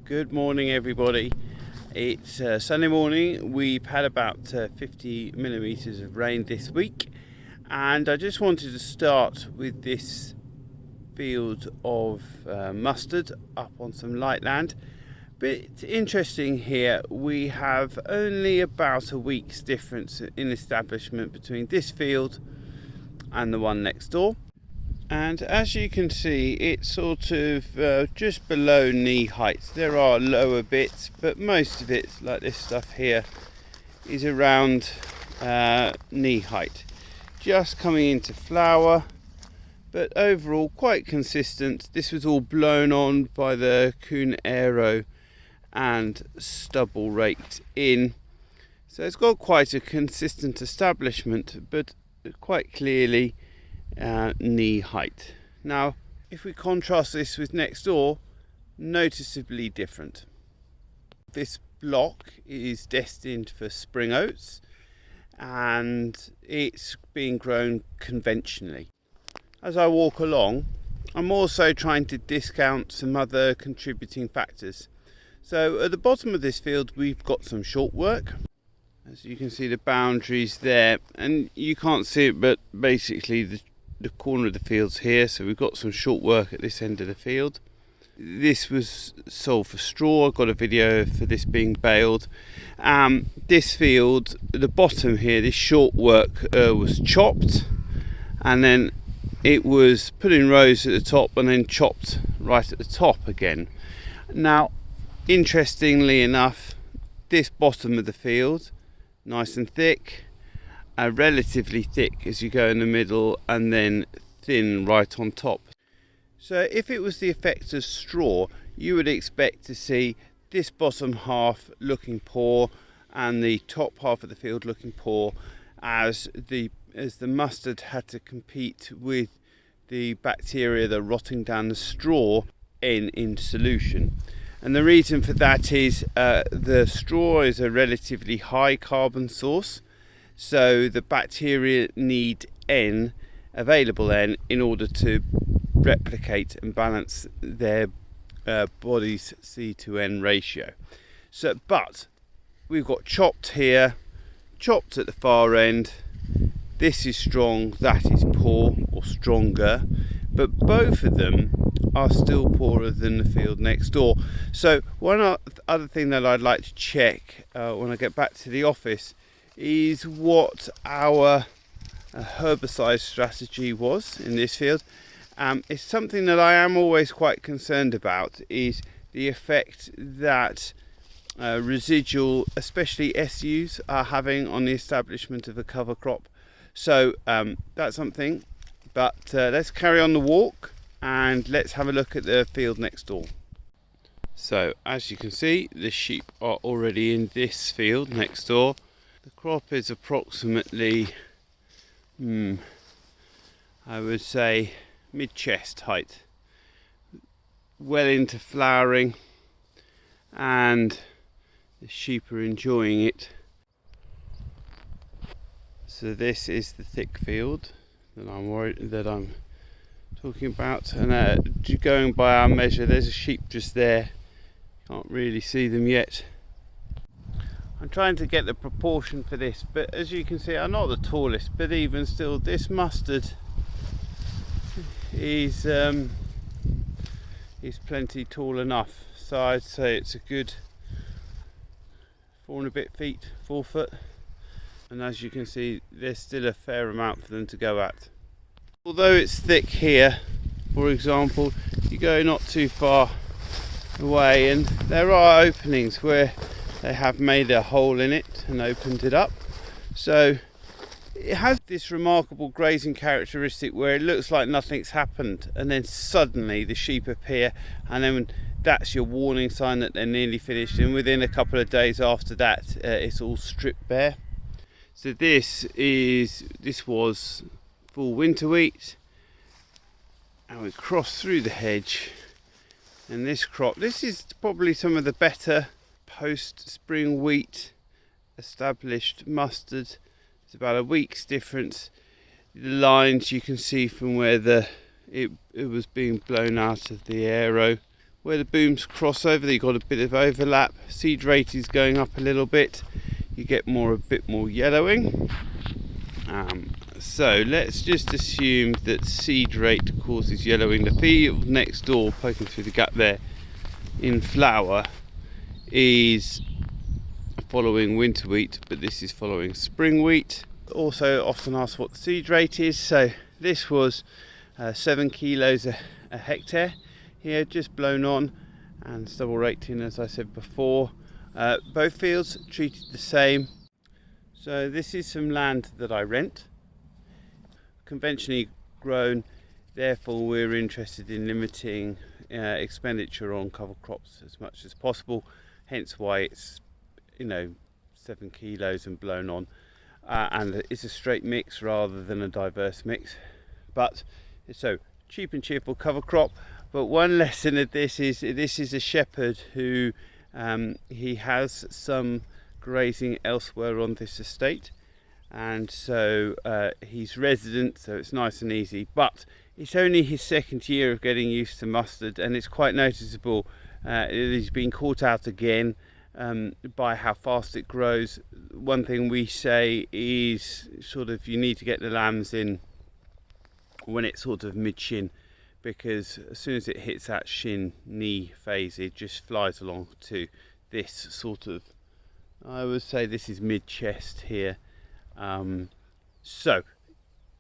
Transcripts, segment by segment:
Good morning everybody. It's Sunday morning. We've had about 50 millimeters of rain this week, and I just wanted to start with this field of mustard up on some light land. But interesting here, we have only about a week's difference in establishment between this field and the one next door. And as you can see, it's sort of just below knee height. There are lower bits, but most of it, like this stuff here, is around knee height. Just coming into flower, but overall quite consistent. This was all blown on by the Kuhn Aero and stubble raked in. So it's got quite a consistent establishment, but quite clearly knee height. Now, if we contrast this with next door, noticeably different. This block is destined for spring oats, and it's being grown conventionally. As I walk along, I'm also trying to discount some other contributing factors. So at the bottom of this field, we've got some short work. As you can see, the boundaries there, and you can't see it, but basically the corner of the field's here, so we've got some short work at this end of the field. This was sold for straw. I've got a video for this being baled. This field, at the bottom here, this short work was chopped, and then it was put in rows at the top and then chopped right at the top again. Now, interestingly enough, this bottom of the field, nice and thick, relatively thick as you go in the middle, and then thin right on top. So if it was the effect of straw, you would expect to see this bottom half looking poor and the top half of the field looking poor, as the mustard had to compete with the bacteria that are rotting down the straw in solution. And the reason for that is the straw is a relatively high carbon source, so the bacteria need N, available N, in order to replicate and balance their body's C to N ratio. So, but we've got chopped here, chopped at the far end. This is strong, that is poor or stronger, but both of them are still poorer than the field next door. So one other thing that I'd like to check when I get back to the office is what our herbicide strategy was in this field. It's something that I am always quite concerned about, is the effect that residual, especially SUs, are having on the establishment of a cover crop. So that's something, but let's carry on the walk and let's have a look at the field next door. So as you can see, the sheep are already in this field next door. The crop is approximately, I would say, mid-chest height, well into flowering, and the sheep are enjoying it. So this is the thick field that I'm talking about, and going by our measure, there's a sheep just there. Can't really see them yet. I'm trying to get the proportion for this, but as you can see, I'm not the tallest, but even still, this mustard is plenty tall enough. So I'd say it's a good 4 and a bit feet, 4 foot. And as you can see, there's still a fair amount for them to go at. Although it's thick here, for example, you go not too far away and there are openings where they have made a hole in it and opened it up. So it has this remarkable grazing characteristic where it looks like nothing's happened, and then suddenly the sheep appear, and then that's your warning sign that they're nearly finished, and within a couple of days after that it's all stripped bare. So this was full winter wheat, and we crossed through the hedge, and this crop, this is probably some of the better post-spring wheat established mustard. It's about a week's difference. The lines you can see from where it was being blown out of the aero. where the booms cross over, you've got a bit of overlap. Seed rate is going up a little bit. You get a bit more yellowing. So let's just assume that seed rate causes yellowing. The field next door, poking through the gap there, in flower, is following winter wheat, but this is following spring wheat. Also often asked what the seed rate is. So this was 7 kilos a hectare here, just blown on, and stubble raked in, as I said before. Both fields treated the same. So this is some land that I rent, conventionally grown, therefore we're interested in limiting expenditure on cover crops as much as possible, hence why it's 7 kilos and blown on, and it's a straight mix rather than a diverse mix. But so cheap and cheerful cover crop. But one lesson of this is a shepherd who he has some grazing elsewhere on this estate, and so he's resident, so it's nice and easy. But it's only his second year of getting used to mustard, and it's quite noticeable. He's been caught out again by how fast it grows. One thing we say is you need to get the lambs in when it's sort of mid-shin, because as soon as it hits that shin knee phase, it just flies along to this I would say this is mid-chest here. So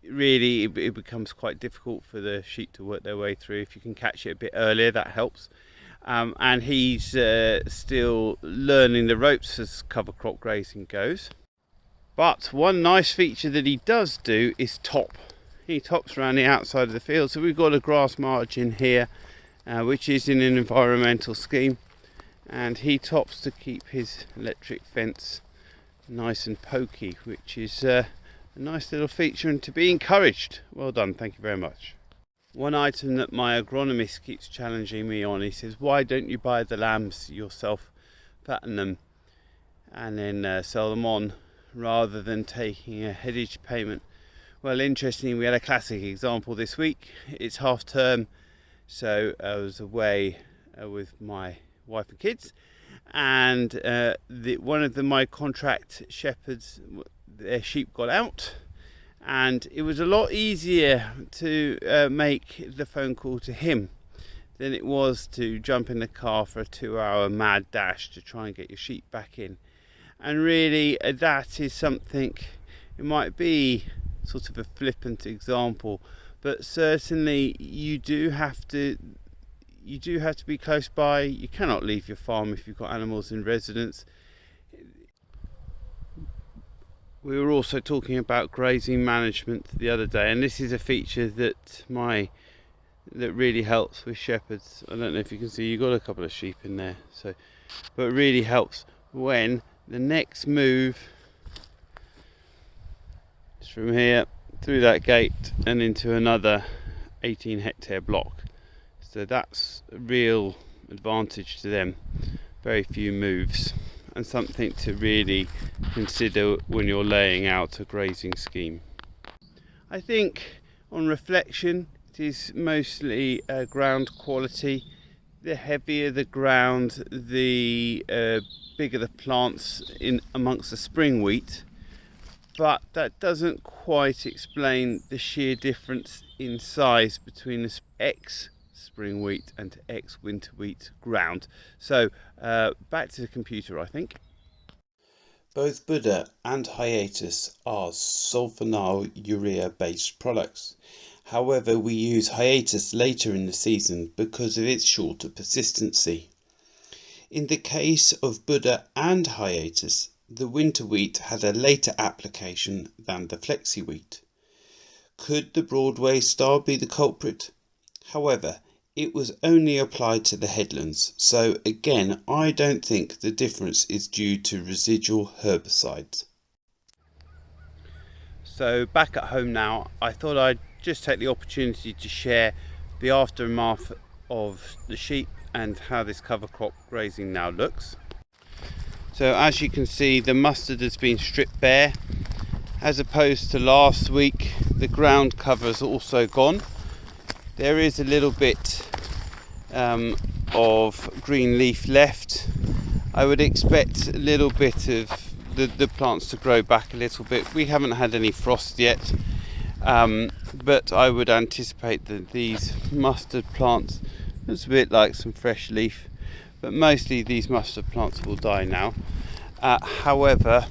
really it becomes quite difficult for the sheep to work their way through. If you can catch it a bit earlier, that helps. And he's still learning the ropes as cover crop grazing goes. But one nice feature that he does do is top. He tops around the outside of the field. So we've got a grass margin here, which is in an environmental scheme, and he tops to keep his electric fence nice and pokey, which is a nice little feature and to be encouraged. Well done, thank you very much. One item that my agronomist keeps challenging me on, he says, why don't you buy the lambs yourself, fatten them, and then sell them on, rather than taking a headage payment? Well, interestingly, we had a classic example this week. It's half term, so I was away with my wife and kids, and one of my contract shepherds, their sheep got out, and it was a lot easier to make the phone call to him than it was to jump in the car for a 2-hour mad dash to try and get your sheep back in. And really that is something, it might be sort of a flippant example, but certainly you do have to be close by. You cannot leave your farm if you've got animals in residence. We were also talking about grazing management the other day, and this is a feature that really helps with shepherds. I don't know if you can see, you've got a couple of sheep in there, but it really helps when the next move is from here through that gate and into another 18 hectare block. So that's a real advantage to them. Very few moves, and something to really consider when you're laying out a grazing scheme. I think on reflection it is mostly ground quality. The heavier the ground, the bigger the plants in amongst the spring wheat, but that doesn't quite explain the sheer difference in size between the ex spring wheat and ex winter wheat ground. So back to the computer, I think. Both Buddha and Hiatus are sulfonyl urea based products. However, we use Hiatus later in the season because of its shorter persistency. In the case of Buddha and Hiatus, the winter wheat had a later application than the flexi wheat. Could the Broadway star be the culprit? However, it was only applied to the headlands, so again I don't think the difference is due to residual herbicides. So back at home now, I thought I'd just take the opportunity to share the aftermath of the sheep and how this cover crop grazing now looks. So as you can see, the mustard has been stripped bare. As opposed to last week, the ground cover is also gone. There is a little bit of green leaf left. I would expect a little bit of the plants to grow back a little bit. We haven't had any frost yet, but I would anticipate that these mustard plants, it's a bit like some fresh leaf, but mostly these mustard plants will die now. However,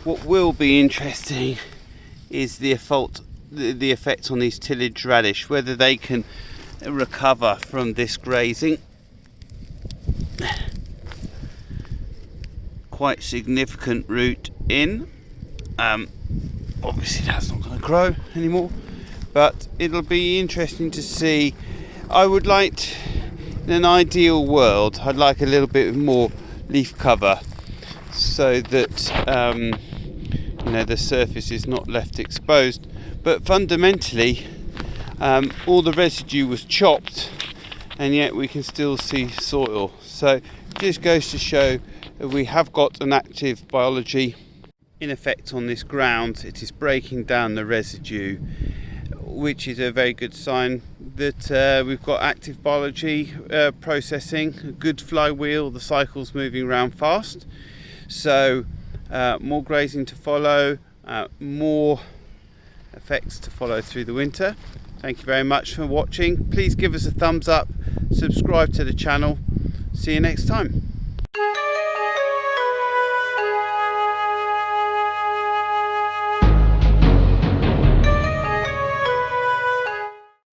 what will be interesting is the effect on these tillage radish, whether they can recover from this grazing. Quite significant root in. Obviously that's not going to grow anymore, but it'll be interesting to see. I would like, in an ideal world, I'd like a little bit more leaf cover so that the surface is not left exposed. But fundamentally, all the residue was chopped, and yet we can still see soil. So it just goes to show that we have got an active biology in effect on this ground. It is breaking down the residue, which is a very good sign that we've got active biology processing, a good flywheel, the cycle's moving around fast. So more grazing to follow, more effects to follow through the winter. Thank you very much for watching. Please give us a thumbs up, subscribe to the channel. See you next time.